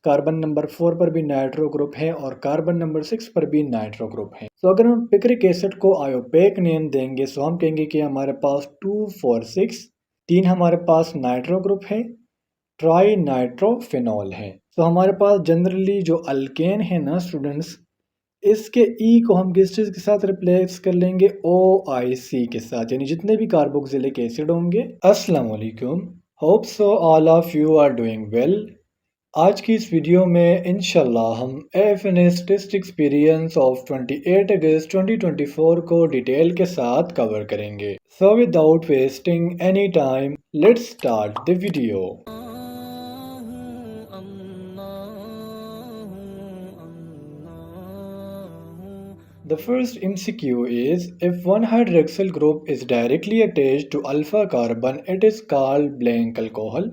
Carbon number 4 पर भी nitro group है और कार्बन नंबर 6 पर भी नाइट्रो ग्रुप है। तो अगर हम पिक्रिक एसिड को आयोपेक नेम देंगे तो हम कहेंगे कि हमारे पास 2,4,6 3 हमारे पास नाइट्रो ग्रुप है, ट्राई नाइट्रोफिनॉल है। तो हमारे पास जनरली जो अल्केन है ना स्टूडेंट्स, इसके ई को हम किस चीज़ के साथ रिप्लेस कर लेंगे, OIC के साथ, यानी जितने भी कार्बोक्सिलिक एसिड होंगे। अस्सलाम वालेकुम, hope so all of you are doing well. आज की इस वीडियो में इंशाल्लाह हम AFNS test experience of 28 August 2024 को डिटेल के साथ कवर करेंगे। So without wasting any time let's start the video. The first MCQ is, if one hydroxyl group is directly attached to alpha carbon, it is called blank alcohol.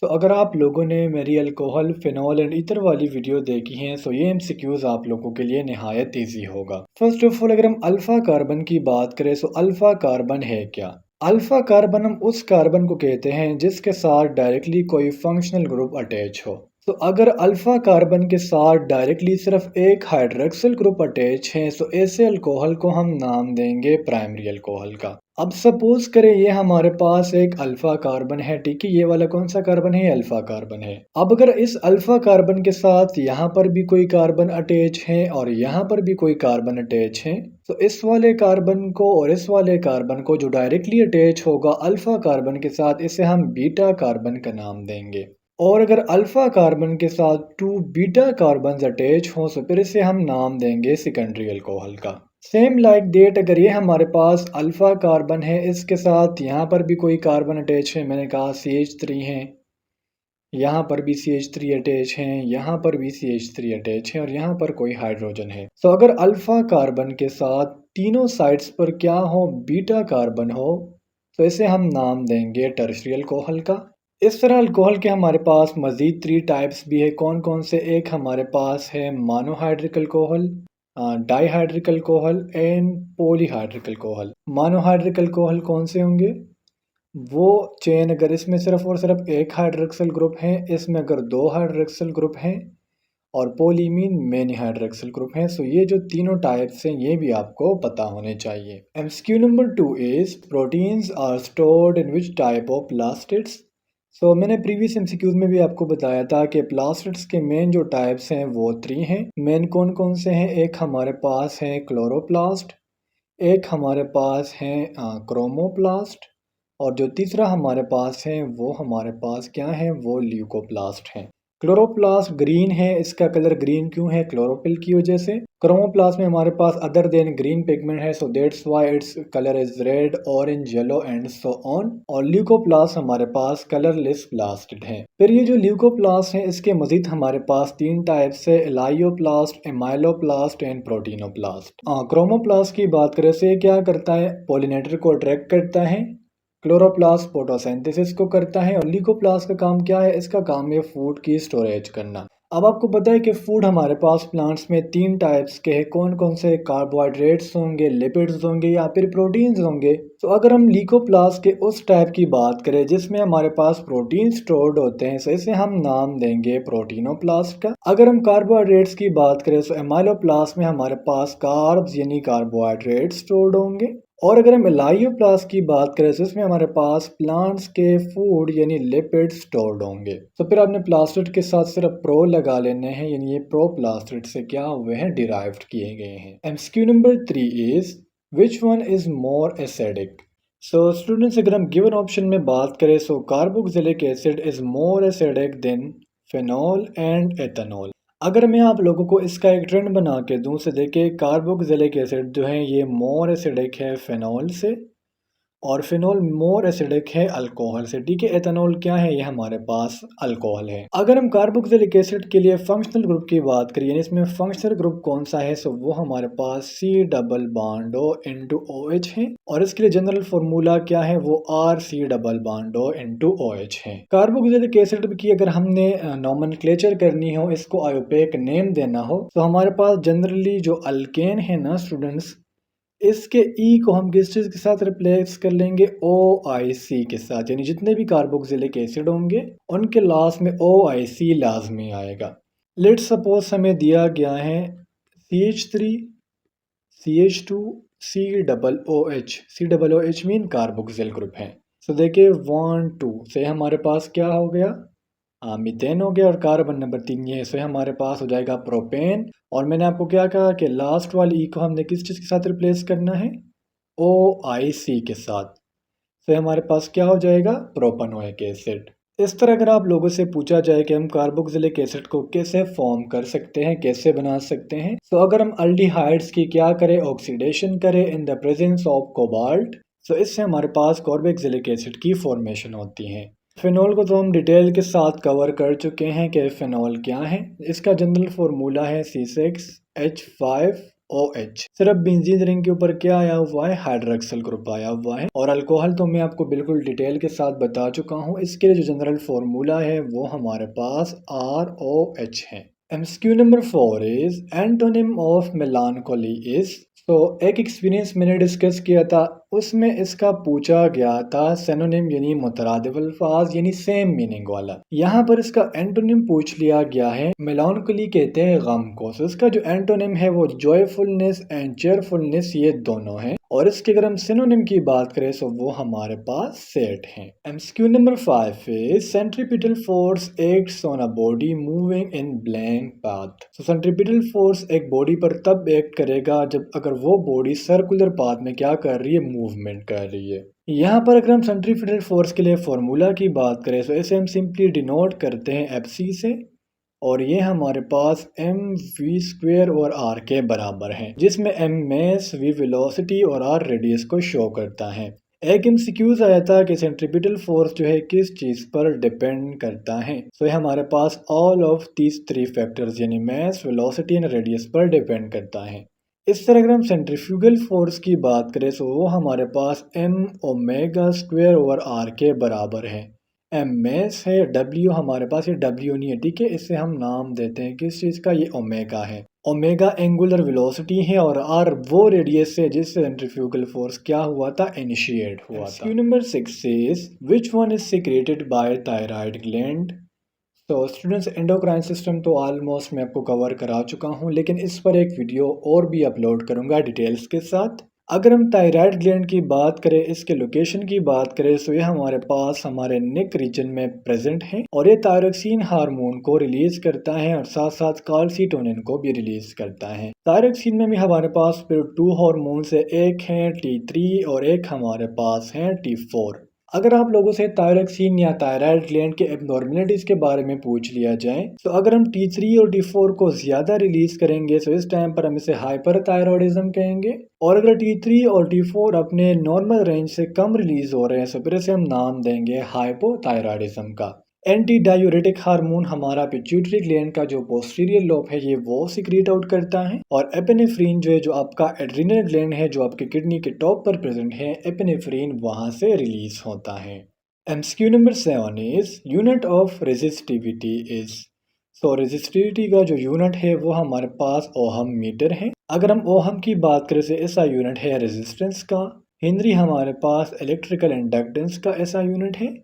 So अगर आप लोगों ने मेरी alcohol, phenol and ether वाली video देखी हैं तो ये MCQs आप लोगों के लिए नहायत ईजी होगा। फर्स्ट ऑफ ऑल अगर हम अल्फा कार्बन की बात करें तो अल्फा कार्बन है क्या? अल्फा कार्बन हम उस कार्बन को कहते हैं जिसके साथ डायरेक्टली कोई फंक्शनल ग्रुप अटैच हो। तो अगर अल्फा कार्बन के साथ डायरेक्टली सिर्फ एक हाइड्रोक्सिल ग्रुप अटैच है तो ऐसे अल्कोहल को हम नाम देंगे प्राइमरी अल्कोहल का। अब सपोज करें ये हमारे पास एक अल्फा कार्बन है, ठीक है, ये वाला कौन सा कार्बन है, अल्फा कार्बन है। अब अगर इस अल्फा कार्बन के साथ यहाँ पर भी कोई कार्बन अटैच है और यहाँ पर भी कोई कार्बन अटैच है, तो इस वाले कार्बन को और इस वाले कार्बन को जो डायरेक्टली अटैच होगा अल्फा कार्बन के साथ, इसे हम बीटा कार्बन का नाम देंगे। और अगर अल्फा कार्बन के साथ 2 बीटा कार्बन अटैच हों तो फिर इसे हम नाम देंगे सेकेंडरी अल्कोहल का। सेम लाइक डेट अगर ये हमारे पास अल्फा कार्बन है, इसके साथ यहाँ पर भी कोई कार्बन अटैच है, मैंने कहा CH3 है, यहाँ पर भी CH3 अटैच हैं, यहाँ पर भी CH3 अटैच है और यहाँ पर कोई हाइड्रोजन है। तो अगर अल्फा कार्बन के साथ तीनों साइड्स पर क्या हो, बीटा कार्बन हो, तो इसे हम नाम देंगे टर्शियरी अल्कोहल का। इस तरह अल्कोहल के हमारे पास मज़ीद 3 टाइप्स भी है। कौन कौन से? एक हमारे पास है monohydric alcohol, dihydric alcohol and polyhydric alcohol. Monohydric alcohol कौन से होंगे? वो चेन अगर इसमें सिर्फ और सिर्फ एक हाइड्रोक्सिल ग्रुप है, इसमें अगर 2 हाइड्रोक्सिल ग्रुप हैं और पोली मीन मेनी हाइड्रोक्सिल ग्रुप हैं। सो ये जो तीनों टाइप्स हैं ये भी आपको पता होने चाहिए। MCQ number 2 is, proteins are stored in which type of plastids. So मैंने प्रीवियस MCQs में भी आपको बताया था कि प्लास्टिड्स के मेन जो टाइप्स हैं वो 3 हैं। मेन कौन कौन से हैं? एक हमारे पास है क्लोरोप्लास्ट, एक हमारे पास है क्रोमोप्लास्ट और जो तीसरा हमारे पास है वो हमारे पास क्या है, वो ल्यूकोप्लास्ट है। क्लोरोप्लास्ट ग्रीन है, इसका कलर ग्रीन क्यों है? क्लोरोफिल की वजह से। क्रोमोप्लास्ट में हमारे पास अदर देन ग्रीन पिगमेंट है, so that's why its colour is red, orange, yellow and so on. और ल्यूकोप्लास्ट हमारे पास कलरलेस प्लास्टिड है। फिर ये जो ल्यूकोप्लास्ट है इसके मजीद हमारे पास 3 टाइप्स है, एलायोप्लास्ट, एमाइलोप्लास्ट एंड प्रोटीनोप्लास्ट। क्रोमोप्लास्ट की बात करें तो ये क्या करता है, पोलिनेटर को अट्रैक्ट करता है, क्लोरोप्लास्ट फोटोसिंथेसिस को करता है और ल्यूकोप्लास्ट का काम क्या है, इसका काम है फूड की स्टोरेज करना। अब आपको पता है कि फूड हमारे पास प्लांट्स में 3 टाइप्स के हैं। कौन कौन से? कार्बोहाइड्रेट्स होंगे, लिपिड्स होंगे या फिर प्रोटीन्स होंगे। तो अगर हम ल्यूकोप्लास्ट के उस टाइप की बात करें जिसमें हमारे पास प्रोटीन स्टोर्ड होते हैं, तो इसे हम नाम देंगे प्रोटीनोप्लास्ट का। अगर हम कार्बोहाइड्रेट्स की बात करें तो एमाइलोप्लास्ट में हमारे पास कार्ब्स यानी कार्बोहाइड्रेट स्टोर्ड होंगे। और अगर हम एलायोप्लास्ट की बात करें तो इसमें हमारे पास प्लांट्स के फूड यानी लिपिड स्टोर्ड होंगे। तो फिर आपने प्लास्टिड के साथ सिर्फ प्रो लगा लेने हैं, यानी ये प्रो प्लास्टिड से क्या हुए हैं, डिराइव्ड किए गए हैं। MCQ number 3 is, which one is more acidic. So students अगर हम गिवन ऑप्शन में बात करें तो carboxylic acid is more acidic then phenol and ethanol. अगर मैं आप लोगों को इसका एक ट्रेंड बना के दूं से देखिए, कार्बोक्सिलिक एसिड जो है ये मोर एसिडिक है फिनॉल से और फिनॉल मोर एसिडिक है अल्कोहल से, ठीक है। एथेनॉल क्या है, ये हमारे पास अल्कोहल है। अगर हम कार्बोक्सिलिक एसिड के लिए फंक्शनल ग्रुप की बात करिए, इसमें फंक्शनल ग्रुप कौन सा है, सो वो हमारे पास C double bond O into OH है और इसके लिए जनरल फॉर्मूला क्या है, वो RC double bond O into OH है। कार्बोक्सिलिक एसिड की अगर हमने नोमेनक्लेचर करनी हो, इसको आयोपेक नेम देना हो, तो हमारे पास जनरली जो अल्केन है ना स्टूडेंट्स, इसके ई को हम किस चीज़ के साथ रिप्लेस कर लेंगे, OIC के साथ, यानी जितने भी कार्बोक्सिलिक एसिड होंगे उनके लास्ट में OIC लाजमी आएगा। लेट्स सपोज हमें दिया गया है CH3 CH2 COOH mean carboxyl group है। सो देखिए 1 2 से हमारे पास क्या हो गया, मीथेन हो गया, और कार्बन नंबर 3 ये से हमारे पास हो जाएगा प्रोपेन। और मैंने आपको क्या कहा कि लास्ट वाली ई को हमने किस चीज़ के साथ रिप्लेस करना है, OIC के साथ। तो हमारे पास क्या हो जाएगा, प्रोपेनोइक एसिड। इस तरह अगर आप लोगों से पूछा जाए कि हम कार्बोक्सिलिक एसिड को कैसे फॉर्म कर सकते हैं, कैसे बना सकते हैं, तो अगर हम अल्डिहाइड्स की क्या करें, ऑक्सीडेशन करें in the presence of cobalt, तो इससे हमारे पास कार्बोक्सिलिक एसिड की फॉर्मेशन होती है। फिनॉल को तो हम डिटेल के साथ कवर कर चुके हैं कि फिनॉल क्या है। इसका जनरल फार्मूला है C6H5OH। सिर्फ बेंजीन रिंग के ऊपर क्या आया हुआ है, हाइड्रोक्सिल ग्रुप आया हुआ है। और अल्कोहल तो मैं आपको बिल्कुल डिटेल के साथ बता चुका हूँ। इसके लिए जो जनरल फार्मूला है वो हमारे पास ROH है। MCQ number 4 is antonym of मेलानकोली is. तो एक एक्सपीरियंस मैंने डिस्कस किया था, उसमें इसका पूछा गया था सिनोनिम यानी मुतरादिफ अल्फाज यानी सेम मीनिंग वाला। यहाँ पर इसका एंटोनिम पूछ लिया गया है, मेलानकोली कहते हैं गम को। So इसका जो एंटोनिम है वो जॉयफुलनेस एंड चेयरफुलनेस, ये दोनों हैं। और इसके अगर हम सिनोनिम की बात करें तो वो हमारे पास सेट है। MCQ number 5 is centripetal force acts on a body moving in blank path. तो सेंट्रीपिटल फोर्स एक बॉडी पर तब एक्ट करेगा जब अगर वो बॉडी सर्कुलर पाथ में क्या कर रही है, मूवमेंट कर रही है। यहाँ पर अगर हम सेंट्रीपिटल फोर्स के लिए फॉर्मूला की बात करें तो इसे हम सिंपली डिनोट करते हैं FC से, और ये हमारे पास mv² और r के बराबर है, जिसमें m मास, v वेलोसिटी और r रेडियस को शो करता है। एक MCQs आया था कि सेंट्रीपिटल फोर्स जो है किस चीज पर डिपेंड करता है। तो हमारे पास ऑल ऑफ दीज 3 फैक्टर्स यानी मास, वेलोसिटी एंड रेडियस पर डिपेंड करता है। इस तरह अगर हम सेंट्रीफ्यूगल फोर्स की बात करें तो वो हमारे पास m⍵² ओवर r के बराबर है। एम एस है, W हमारे पास, ये W नहीं है, ठीक है। इसे हम नाम देते हैं किस चीज़ का, ये ओमेगा है। ओमेगा एंगुलर वेलोसिटी है और R वो रेडियस है जिससे सेंट्रीफ्यूगल फोर्स क्या हुआ था, इनिशिएट हुआ था। Number 6 is which one is secreted by thyroid gland. तो स्टूडेंट्स, एंडोक्राइन सिस्टम तो ऑलमोस्ट मैं आपको कवर करा चुका हूँ, लेकिन इस पर एक वीडियो और भी अपलोड करूँगा डिटेल्स के साथ। अगर हम थायराइड ग्लैंड की बात करें, इसके लोकेशन की बात करें, तो ये हमारे पास हमारे नेक रीजन में प्रेजेंट है और ये थायरोक्सिन हार्मोन को रिलीज करता है और साथ साथ कैल्सिटोनिन को भी रिलीज करता है। थायरोक्सिन में भी हमारे पास फिर 2 हार्मोन्स है, एक है T3 और एक हमारे पास है T4। अगर आप लोगों से थायरोक्सिन या थायराइड ग्लैंड के एबनॉर्मलिटीज के बारे में पूछ लिया जाए, तो अगर हम T3 और T4 को ज्यादा रिलीज करेंगे तो इस टाइम पर हम इसे हाइपरथायरॉयडिज्म कहेंगे। और अगर T3 और T4 अपने नॉर्मल रेंज से कम रिलीज हो रहे हैं तो फिर इसे हम नाम देंगे हाइपोथायरॉयडिज्म का। एंटी डायूरेटिक हार्मोन हमारा पिट्यूटरी ग्लैंड का जो पोस्टीरियर लोब है ये वो सीक्रेट आउट करता है। और एपिनेफ्रीन जो है, जो आपका एड्रिनल ग्लैंड है जो आपके किडनी के टॉप पर प्रेजेंट है, एपिनेफ्रीन वहां से रिलीज होता है। MCQ number 7 is unit of resistivity is. So resistivity का जो यूनिट है वो हमारे पास ओहम मीटर है। अगर हम ओहम की बात करें तो ऐसा यूनिट है रेजिस्टेंस का। हेनरी हमारे पास इलेक्ट्रिकल इंडक्टेंस का ऐसा यूनिट है।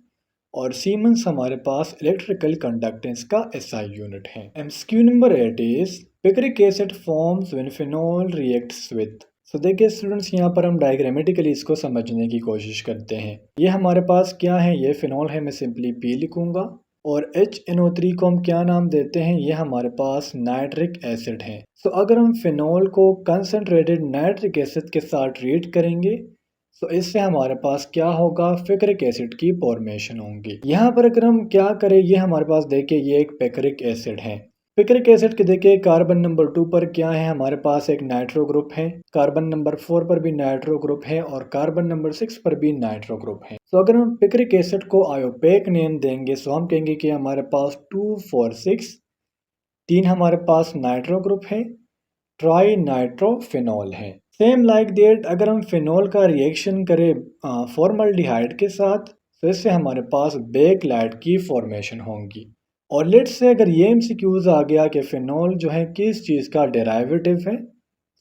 और सीमेंस हमारे पास इलेक्ट्रिकल कंडक्टेंस का SI यूनिट है। MCQ number 8 is picric acid forms when phenol reacts with. So देखिए स्टूडेंट्स, यहाँ पर हम डायग्रामेटिकली इसको समझने की कोशिश करते हैं। ये हमारे पास क्या है, ये फिनॉल है, मैं सिंपली P लिखूंगा। और HNO3 को हम क्या नाम देते हैं, ये हमारे पास नाइट्रिक एसिड है। सो अगर हम फिनॉल को कंसनट्रेटेड नाइट्रिक एसिड के साथ ट्रीट करेंगे तो इससे हमारे पास क्या होगा, पिक्रिक एसिड की फॉर्मेशन होगी। यहाँ पर अगर हम क्या करें, ये हमारे पास देखिए ये एक पिक्रिक एसिड है। पिक्रिक एसिड के देखिए कार्बन नंबर 2 पर क्या है, हमारे पास एक नाइट्रो ग्रुप है। कार्बन नंबर 4 पर भी नाइट्रो ग्रुप है और कार्बन नंबर 6 पर भी नाइट्रो ग्रुप है। तो अगर हम पिक्रिक एसिड को आयोपेक नेम देंगे तो हम कहेंगे कि हमारे पास 2 4 6 3 हमारे पास नाइट्रो ग्रुप है, ट्राई नाइट्रोफिनॉल है। सेम लाइक दैट अगर हम फिनॉल का रिएक्शन करें फॉर्मल्डिहाइड के साथ तो इससे हमारे पास बेकलाइट की फॉर्मेशन होंगी। और लेट्स से अगर ये MCQs आ गया कि फिनॉल जो है किस चीज़ का डेराइवेटिव है,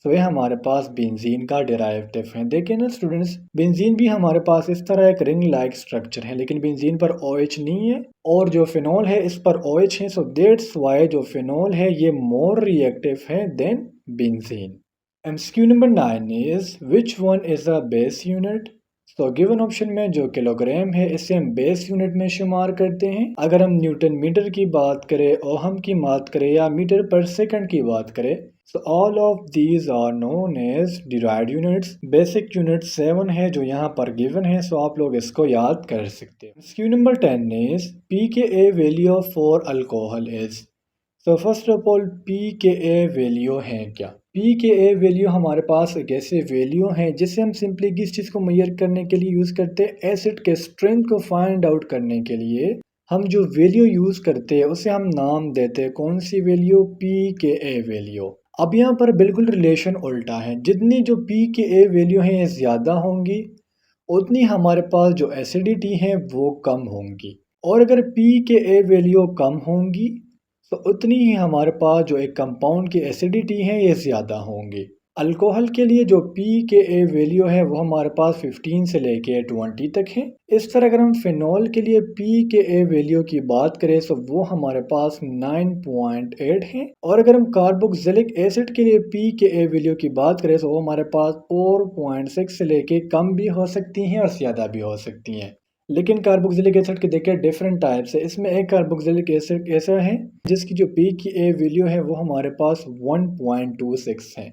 तो ये हमारे पास बेंजीन का डेराइवेटिव है। देखिए ना स्टूडेंट्स, बेंजीन भी हमारे पास इस तरह एक रिंग लाइक स्ट्रक्चर है, लेकिन बेंजीन पर OH नहीं है और जो फिनॉल है इस पर OH है। सो दैट्स वाई जो फिनॉल है ये मोर रिएक्टिव है than benzene. MCQ number 9 is which one is a base unit. तो गिवन ऑप्शन में जो किलोग्राम है इसे हम बेस यूनिट में शुमार करते हैं। अगर हम न्यूटन मीटर की बात करें, ओहम की बात करें या मीटर पर सेकंड की बात करें, so all of these are known as derived units। Basic unit 7 है जो यहाँ पर गिवन है, सो आप लोग इसको याद कर सकते हैं। Q number 10 is pKa value for alcohol is. So first of all pKa value है क्या। pKa वैल्यू हमारे पास एक ऐसे वैल्यू है जिसे हम सिंपली किस चीज़ को मेजर करने के लिए यूज़ करते हैं, एसिड के स्ट्रेंथ को फाइंड आउट करने के लिए हम जो वैल्यू यूज़ करते हैं उसे हम नाम देते हैं कौन सी वैल्यू, pKa वैल्यू। अब यहाँ पर बिल्कुल रिलेशन उल्टा है, जितनी जो pKa वैल्यू है ये ज़्यादा होंगी उतनी हमारे पास जो एसिडिटी है वो कम होंगी, और अगर pKa वैल्यू कम होंगी तो उतनी ही हमारे पास जो एक कंपाउंड की एसिडिटी है ये ज़्यादा होंगी। अल्कोहल के लिए जो pKa वैल्यू है वो हमारे पास 15 से लेके 20 तक है। इस तरह अगर हम फिनॉल के लिए pKa वैल्यू की बात करें तो वो हमारे पास 9.8 है, और अगर हम कार्बोक्सिलिक एसिड के लिए pKa वैल्यू की बात करें तो वो हमारे पास 4.6 से लेके कम भी हो सकती हैं और ज़्यादा भी हो सकती हैं। लेकिन कार्बोक्सिलिक एसिड के देखिए डिफरेंट टाइप्स है। इसमें एक कार्बोक्सिलिक एसिड ऐसा है जिसकी जो pKa वैल्यू है वो हमारे पास 1.26 है।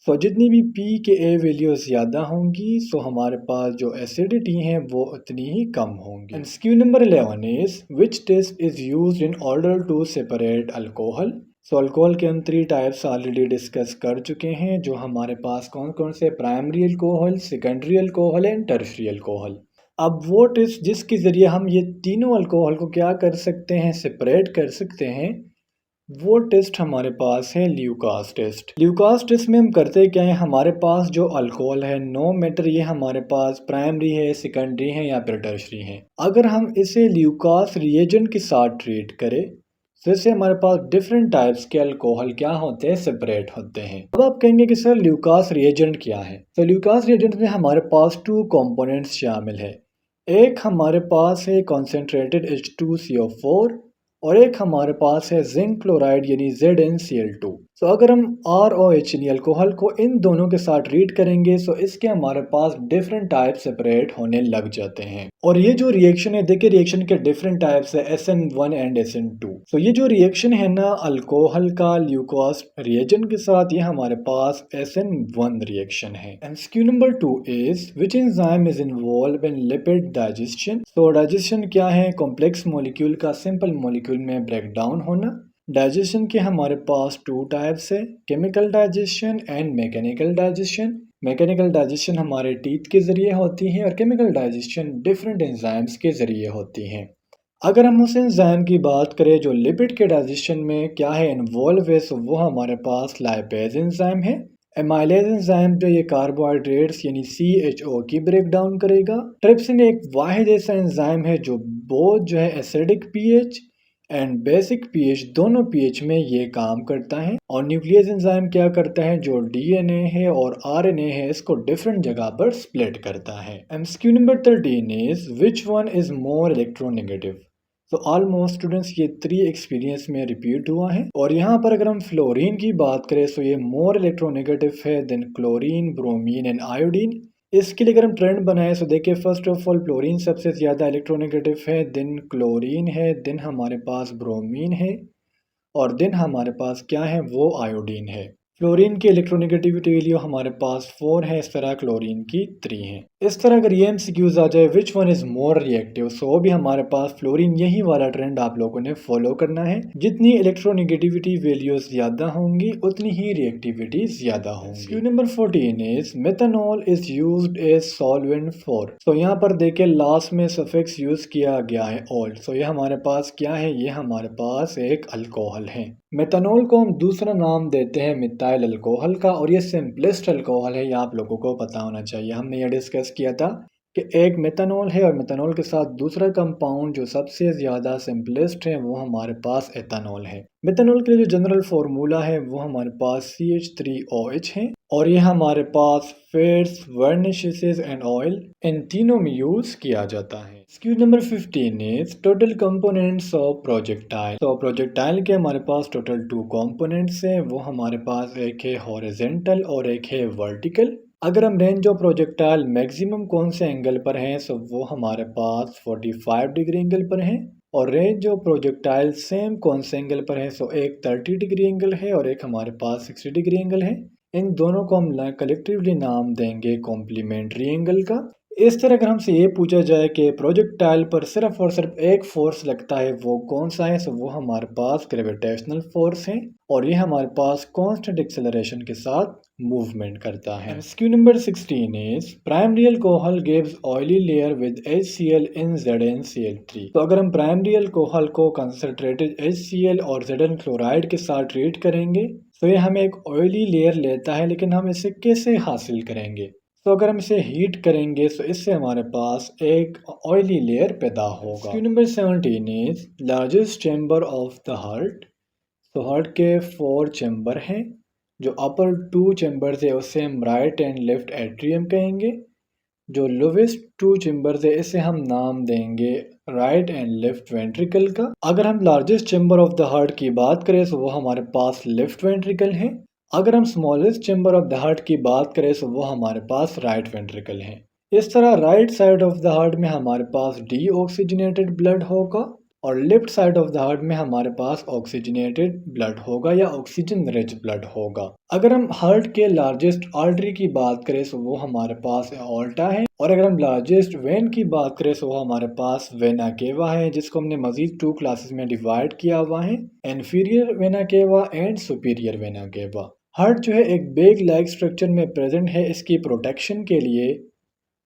सो जितनी भी pKa वैल्यू ज़्यादा होंगी सो हमारे पास जो एसिडिटी है वो उतनी ही कम होंगी। And Q number 11 is which test is used in order to separate alcohol. So alcohol के हम 3 टाइप्स ऑलरेडी डिस्कस कर चुके हैं, जो हमारे पास कौन कौन से, primary alcohol, secondary alcohol and tertiary alcohol. अब वो टेस्ट जिसके ज़रिए हम ये तीनों अल्कोहल को क्या कर सकते हैं, सेपरेट कर सकते हैं, वो टेस्ट हमारे पास है ल्यूकास टेस्ट। ल्यूकास टेस्ट में हम करते क्या है, हमारे पास जो अल्कोहल है नो मैटर ये हमारे पास प्राइमरी है, सेकेंडरी है या फिर टर्शरी है, अगर हम इसे ल्यूकास रिएजेंट के साथ ट्रीट करें तो इससे हमारे पास डिफरेंट टाइप्स के अल्कोहल क्या होते हैं, सेपरेट होते हैं। अब आप कहेंगे कि सर ल्यूकास रिएजेंट क्या है। तो ल्यूकास रिएजेंट में हमारे पास 2 कंपोनेंट्स शामिल है। एक हमारे पास है कॉन्सेंट्रेटेड H2CO4 और एक हमारे पास है जिंक क्लोराइड यानी ZnCl2। तो अगर हम ROH यानी अल्कोहल को इन दोनों के साथ ट्रीट करेंगे तो इसके हमारे पास डिफरेंट टाइप सेपरेट होने लग जाते हैं। और ये जो रिएक्शन है, देखिए रिएक्शन के डिफरेंट टाइप्स है SN1 एंड SN2। तो ये जो रिएक्शन है ना अल्कोहल का ल्यूकोस रिएजेंट के साथ, ये हमारे पास SN1 रिएक्शन है। MCQ number 2 is which enzyme is involve in lipid digestion. तो डाइजेशन क्या है, कॉम्प्लेक्स मॉलिक्यूल का सिंपल मॉलिक्यूल में ब्रेक डाउन होना। डाइजेशन के हमारे पास 2 टाइप्स है, chemical digestion and mechanical digestion. Mechanical digestion हमारे टीथ के ज़रिए होती है और केमिकल डाइजेशन डिफरेंट एंजाइम्स के ज़रिए होती है। अगर हम उस एंजाइम की बात करें जो लिपिड के डाइजेशन में क्या है इन्वॉल्व है, तो वो हमारे पास लाइपेज एंजाइम है। एमाइलेज एंजाइम जो ये कार्बोहाइड्रेट्स यानी CHO की ब्रेक डाउन करेगा। ट्रिप्सिन एक वाहिद ऐसा एंजाइम है जो बोथ जो है acidic pH and basic pH दोनों pH में ये काम करता है। और न्यूक्लियस एंजाइम क्या करता है, जो DNA है और RNA है इसको डिफरेंट जगह पर स्प्लिट करता है। MCQ number 13 is which one is more electronegative. तो ऑलमोस्ट स्टूडेंट्स ये 3 एक्सपीरियंस में रिपीट हुआ है। और यहाँ पर अगर हम फ्लोरीन की बात करें तो ये मोर इलेक्ट्रोनेगेटिव है than chlorine, bromine and iodine. इसके लिए अगर हम ट्रेंड बनाए तो देखिए फर्स्ट ऑफ ऑल फ्लोरीन सबसे ज़्यादा इलेक्ट्रोनेगेटिव है, देन क्लोरीन है, देन हमारे पास ब्रोमीन है और देन हमारे पास क्या है वो आयोडीन है। फ्लोरीन की इलेक्ट्रोनेगेटिविटी वैल्यू हमारे पास 4 है, इस तरह क्लोरीन की 3 है। इस तरह अगर ये एमसीक्यूज आ जाए which one is more reactive, so भी हमारे पास फ्लोरीन, यही वाला ट्रेंड आप लोगों ने फॉलो करना है। जितनी इलेक्ट्रोनेगेटिविटी वैल्यूज ज्यादा होंगी उतनी ही रिएक्टिविटी ज्यादा होंगी। Q number 14 is methanol is used as solvent for. तो यहाँ पर देखिए लास्ट में सफिक्स यूज किया गया है ऑल। सो ये हमारे पास क्या है, ये हमारे पास एक अल्कोहल है। मेथनॉल को हम दूसरा नाम देते हैं मिथाइल अल्कोहल का, और ये सिंपलेस्ट अल्कोहल है, ये आप लोगों को पता होना चाहिए, हमने ये डिस्कस किया था कि एक मेथनॉल है और मेथनॉल के साथ दूसरा कंपाउंड जो सबसे ज़्यादा सिंपलेस्ट है वो हमारे पास एथेनॉल है। मेथनॉल के लिए जो जनरल फार्मूला है वो हमारे पास CH3OH है और ये हमारे पास फैट्स, वर्निशेस एंड ऑयल इन तीनों में यूज किया जाता है। Excuse number 15 is total components of projectile. तो प्रोजेक्टाइल के हमारे पास टोटल 2 कंपोनेंट्स हैं, वो हमारे पास एक है हॉरिजॉन्टल और एक है वर्टिकल। अगर हम रेंज ऑफ प्रोजेक्टाइल मैक्सिमम कौन से एंगल पर हैं, तो वो हमारे पास 45 डिग्री एंगल पर है और रेंज ऑफ प्रोजेक्टाइल सेम कौन से एंगल पर है, सो एक 30 डिग्री एंगल है और एक हमारे पास 60 डिग्री एंगल है। इन दोनों को हम कलेक्टिवली नाम देंगे कॉम्प्लीमेंट्री एंगल का। इस तरह अगर हमसे ये पूछा जाए कि प्रोजेक्टाइल पर सिर्फ और सिर्फ एक फोर्स लगता है वो कौन सा है, तो वो हमारे पास ग्रेविटेशनल फोर्स है और ये हमारे पास कांस्टेंट एक्सेलरेशन के साथ मूवमेंट करता है। Q number 16 is primary alcohol gives oily layer with HCl in ZnCl3। तो अगर हम प्राइमरी अल्कोहल को कंसंट्रेटेड HCl और Zn क्लोराइड के साथ ट्रीट करेंगे तो ये हमें एक ऑयली लेयर लेता है, लेकिन हम इसे कैसे हासिल करेंगे? तो अगर हम इसे हीट करेंगे तो इससे हमारे पास एक ऑयली लेयर पैदा होगा। Q number 17 is largest chamber of the heart. तो हार्ट के 4 चैम्बर हैं, जो अपर 2 चैम्बर्स है उसे हम राइट एंड लेफ्ट एट्रियम कहेंगे। जो लोवेस्ट 2 चैम्बर्स है इसे हम नाम देंगे राइट एंड लेफ्ट वेंट्रिकल का। अगर हम largest chamber of the heart की बात करें तो वो हमारे पास लेफ्ट वेंट्रिकल है। अगर हम smallest chamber of the heart की बात करें तो वो हमारे पास राइट वेंट्रिकल है। इस तरह right side of the heart में हमारे पास डीऑक्सीजनेटेड ब्लड होगा और left side of the heart में हमारे पास ऑक्सीजनेटेड ब्लड होगा या ऑक्सीजन रिच ब्लड होगा। अगर हम हार्ट के लार्जेस्ट आर्टरी की बात करें तो वो हमारे पास एओर्टा है और अगर हम लार्जेस्ट वेन की बात करें तो वो हमारे पास वेना केवा है, जिसको हमने मजीद 2 क्लासेस में डिवाइड किया हुआ है, inferior vena cava and superior vena cava. Heart जो है एक बैग लाइक स्ट्रक्चर में प्रेजेंट है इसकी प्रोटेक्शन के लिए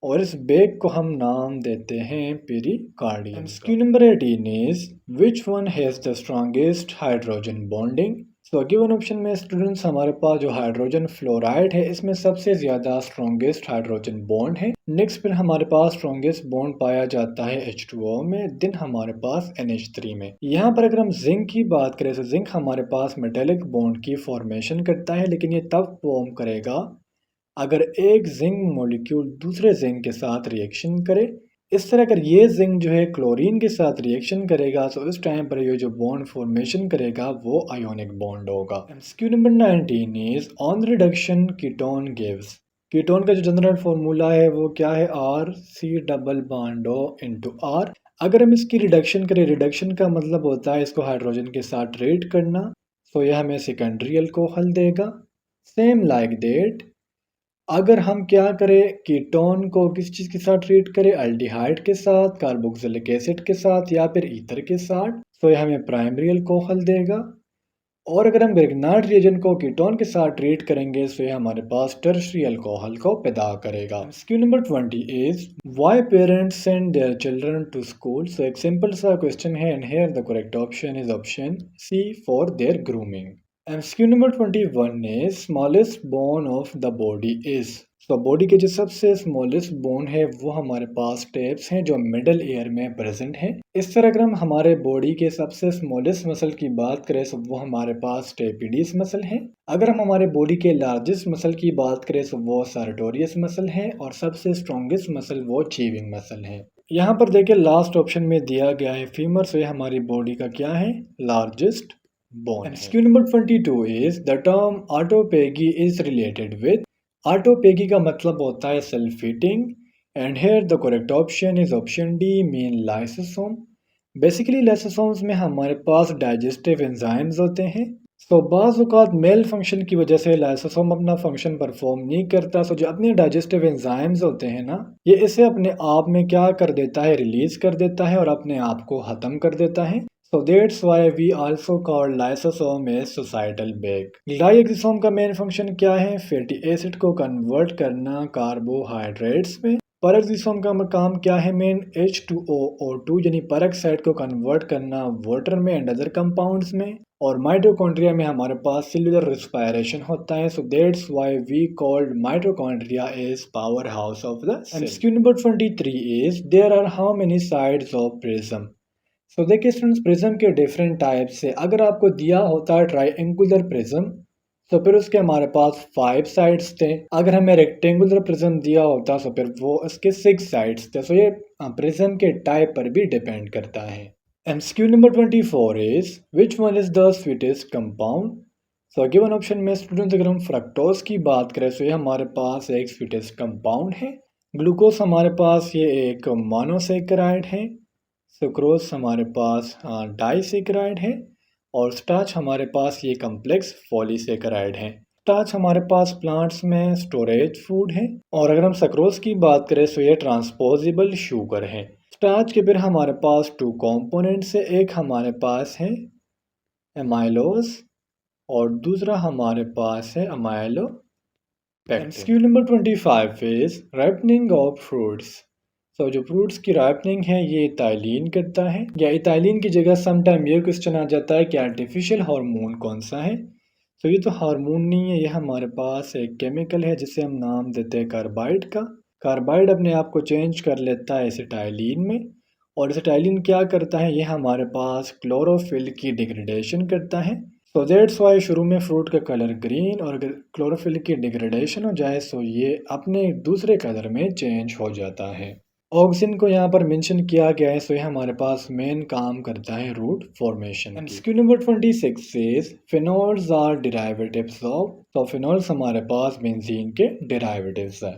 और इस बैग को हम नाम देते हैं pericardium. Q number 18 is which one has the strongest hydrogen bonding. तो गिवन ऑप्शन में स्टूडेंट्स हमारे पास जो हाइड्रोजन फ्लोराइड है इसमें सबसे ज्यादा स्ट्रॉन्गेस्ट हाइड्रोजन बॉन्ड है। नेक्स्ट फिर हमारे पास स्ट्रॉन्गेस्ट बॉन्ड पाया जाता है H2O में, देन हमारे पास NH3 में। यहाँ पर अगर हम जिंक की बात करें तो जिंक हमारे पास मेटेलिक बॉन्ड की फॉर्मेशन करता है, लेकिन ये तब फॉर्म करेगा अगर एक जिंक मॉलिक्यूल दूसरे जिंक के साथ रिएक्शन करे। इस तरह अगर ये जिंक जो है क्लोरीन के साथ रिएक्शन करेगा तो इस टाइम पर ये जो बॉन्ड फॉर्मेशन करेगा वो आयोनिक बॉन्ड होगा। MCQ number 19 is on reduction ketone gives. Ketone का जो जनरल फॉर्मूला है वो क्या है, RC double bond O into R। अगर हम इसकी रिडक्शन करें, रिडक्शन का मतलब होता है इसको हाइड्रोजन के साथ ट्रीट करना, तो यह हमें सेकेंडरी अल्कोहल देगा। सेम लाइक दैट अगर हम क्या करें, कीटोन को किस चीज़ के साथ ट्रीट करें, अल्डिहाइड के साथ, कार्बोक्सिलिक एसिड के साथ या फिर ईथर के साथ, तो यह हमें प्राइमरी अल्कोहल देगा। और अगर हम ग्रिग्नार्ड रिएजेंट को कीटोन के साथ ट्रीट करेंगे तो यह हमारे पास टर्शरी अल्कोहल को पैदा करेगा। Q number 20 is why parents send their children to school. So एक सिंपल सा क्वेश्चन है and here the correct option is option C for their grooming. MCQ number 21 is smallest bone of the body is. तो body के जो सबसे smallest bone है वो हमारे पास टेप्स हैं जो मिडल ईयर में प्रेजेंट है। इस तरह अगर हम हमारे बॉडी के सबसे स्मॉलेस्ट मसल की बात करें तो वो हमारे पास स्टेपिडियस मसल है। अगर हम हमारे बॉडी के लार्जेस्ट मसल की बात करें तो वो सार्टोरियस मसल है और सबसे स्ट्रॉन्गेस्ट मसल वो चीविंग मसल है। यहाँ पर देखिए लास्ट ऑप्शन में दिया गया है फीमर, से हमारी बॉडी का क्या है, largest bone. MCQ number 22 is the term autophagy is related with। autophagy का मतलब होता है self eating and here the correct option is option D mean lysosome। Basically lysosomes में हमारे पास डाइजेस्टिव एंजाइम्स होते हैं। तो बाज़ औक़ात मेल फंक्शन की वजह से लाइसोसोम अपना फंक्शन परफॉर्म नहीं करता, सो जो अपने डाइजेस्टिव एंजाइम्स होते हैं ना, ये इसे अपने आप में क्या कर देता है, रिलीज कर देता है और अपने आप को ख़त्म कर देता है। So that's why we also call lysosome a societal bag। Lysosome का मेन फंक्शन क्या है, फैटी एसिड को कन्वर्ट करना कार्बोहाइड्रेट्स में पेरोक्सिसोम का काम क्या है मेन, H2O यानी पेरोक्साइड को कन्वर्ट करना वाटर में एंड अदर कंपाउंड्स में। और माइटोकॉन्ड्रिया में हमारे पास सेल्यूलर रेस्पिरेशन होता है, so that's why we called mitochondria is powerhouse of the cell. MCQ number 23 is there are how many sides of prism. So देखिए students, prism के different types से अगर आपको दिया होता है ट्राइएंगुलर प्रिज्म, तो फिर उसके हमारे पास 5 साइड्स थे। अगर हमें रेक्टेंगुलर प्रिज्म दिया होता तो फिर वो उसके 6 साइड्स थे। सो ये प्रिज्म के टाइप पर भी डिपेंड करता है। MCQ number 24 is which one is the sweetest compound. So given option में स्टूडेंट्स अगर हम फ्रक्टोज की बात करें तो ये हमारे पास एक स्वीटेस्ट कंपाउंड है। ग्लूकोज हमारे पास ये एक मोनोसेकेराइड है। सुक्रोज हमारे पास डाइसेकेराइड है। और स्टार्च हमारे पास ये कम्प्लेक्स पॉलीसेकेराइड है। स्टार्च हमारे पास प्लांट्स में स्टोरेज फूड है। और अगर हम सक्रोज की बात करें तो ये ट्रांसपोजेबल शुगर है। स्टार्च के फिर हमारे पास 2 कंपोनेंट्स है, एक हमारे पास है एमाइलोज और दूसरा हमारे पास है अमाइलो pectin. MCQ number 25 is ripening of fruits. तो जो फ्रूट्स की राइपनिंग है ये इथाइलिन करता है, या इथाइलिन की जगह समटाइम ये क्वेश्चन आ जाता है कि आर्टिफिशियल हार्मोन कौन सा है। तो ये तो हार्मोन नहीं है, ये हमारे पास एक केमिकल है जिसे हम नाम देते हैं कार्बाइड का। कार्बाइड अपने आप को चेंज कर लेता है एसिटाइलिन में। और एसिटाइलिन क्या करता है, ये हमारे पास क्लोरोफिल की डिग्रेडेशन करता है। सो दैट्स वाई शुरू में फ्रूट का कलर ग्रीन, और अगर क्लोरोफिल की डिग्रेडेशन हो जाए तो ये अपने दूसरे कलर में चेंज हो जाता है। ऑक्सिन को यहाँ पर मेंशन किया गया है, सो ये हमारे पास मेन काम करता है root formation. MCQ number 26 says phenols are derivatives of. तो फिनोल्स हमारे पास बेंजीन के डेरिवेटिव्स है।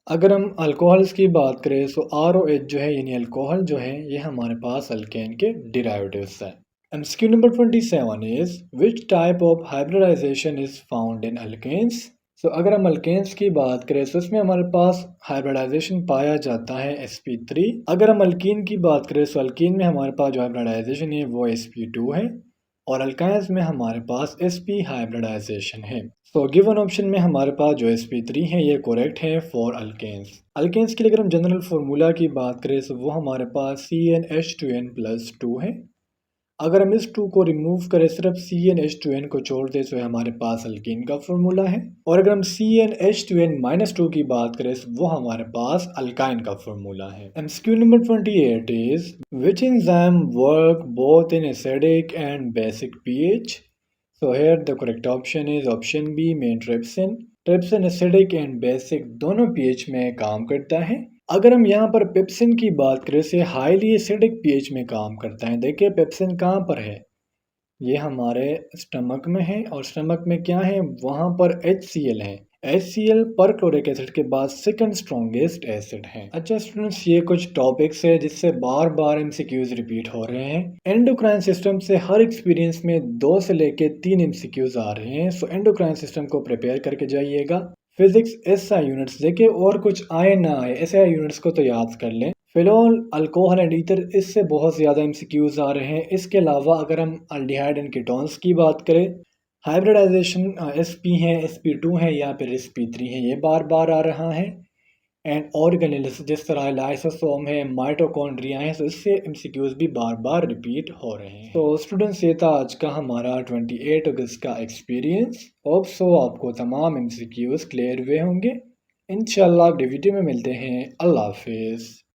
अगर हम अल्कोहल्स की बात करें तो ROH जो है यानी अल्कोहल जो है ये हमारे पास अल्केन के डेरिवेटिव्स है। MCQ number 27 is which type of hybridisation is found in alkanes. सो अगर हम अल्केन्स की बात करें तो इसमें हमारे पास हाइब्रिडाइजेशन पाया जाता है sp3। अगर हम अल्कीन की बात करें तो अल्कीन में हमारे पास जो हाइब्रिडाइजेशन है वो sp2 है। और अल्काइंस में हमारे पास sp हाइब्रिडाइजेशन है। तो गिवन ऑप्शन में हमारे पास जो sp3 है ये करेक्ट है फॉर अल्केन्स। अल्केन्स के लिए अगर हम जनरल फार्मूला की बात करें तो वो हमारे पास CnH2n+2 है। अगर हम इस 2 को रिमूव करें, सिर्फ CnH2n को छोड़ दें तो हमारे पास अल्कीन का फॉर्मूला है। और अगर हम CnH2n-2 की बात करें तो वो हमारे पास अल्काइन का फॉर्मूला है। MCQ number 28 is which enzyme work both in acidic and basic pH। So here the correct option is option B मेन trypsin. Trypsin acidic and basic दोनों pH में काम करता है। अगर हम यहाँ पर पेप्सिन की बात करें से हाईली एसिडिक pH में काम करता है। देखिए पेप्सिन कहाँ पर है, ये हमारे स्टमक में है। और स्टमक में क्या है, वहाँ पर HCl है। HCl पर क्लोरिक एसिड के बाद सेकंड स्ट्रॉन्गेस्ट एसिड है। अच्छा स्टूडेंट्स, ये कुछ टॉपिक्स है जिससे बार बार MCQs रिपीट हो रहे हैं। एंडोक्राइन सिस्टम से हर एक्सपीरियंस में 2 से लेके 3 MCQs आ रहे हैं। सो एंडोक्राइन सिस्टम को प्रिपेयर करके जाइएगा। फिजिक्स SI यूनिट्स देखिए, और कुछ आए ना आए SI यूनिट्स को तो याद कर लें। फिनोल, अल्कोहल एंड ईथर, इससे बहुत ज़्यादा MCQs आ रहे हैं। इसके अलावा अगर हम अल्डिहाइड एंड कीटोन्स की बात करें, हाइब्रिडाइजेशन SP है, SP2 है या फिर SP3 है, ये बार बार आ रहा है। एंड ऑर्गेनेल्स जिस तरह लाइसोसोम है, माइटोकॉन्ड्रिया है, तो इससे MCQs भी बार बार रिपीट हो रहे हैं। तो स्टूडेंट्स, ये था आज का हमारा 28 अगस्त का एक्सपीरियंस। होप सो आपको तमाम MCQs क्लियर हुए होंगे। इंशाल्लाह अगली वीडियो में मिलते हैं। अल्लाह हाफिज़।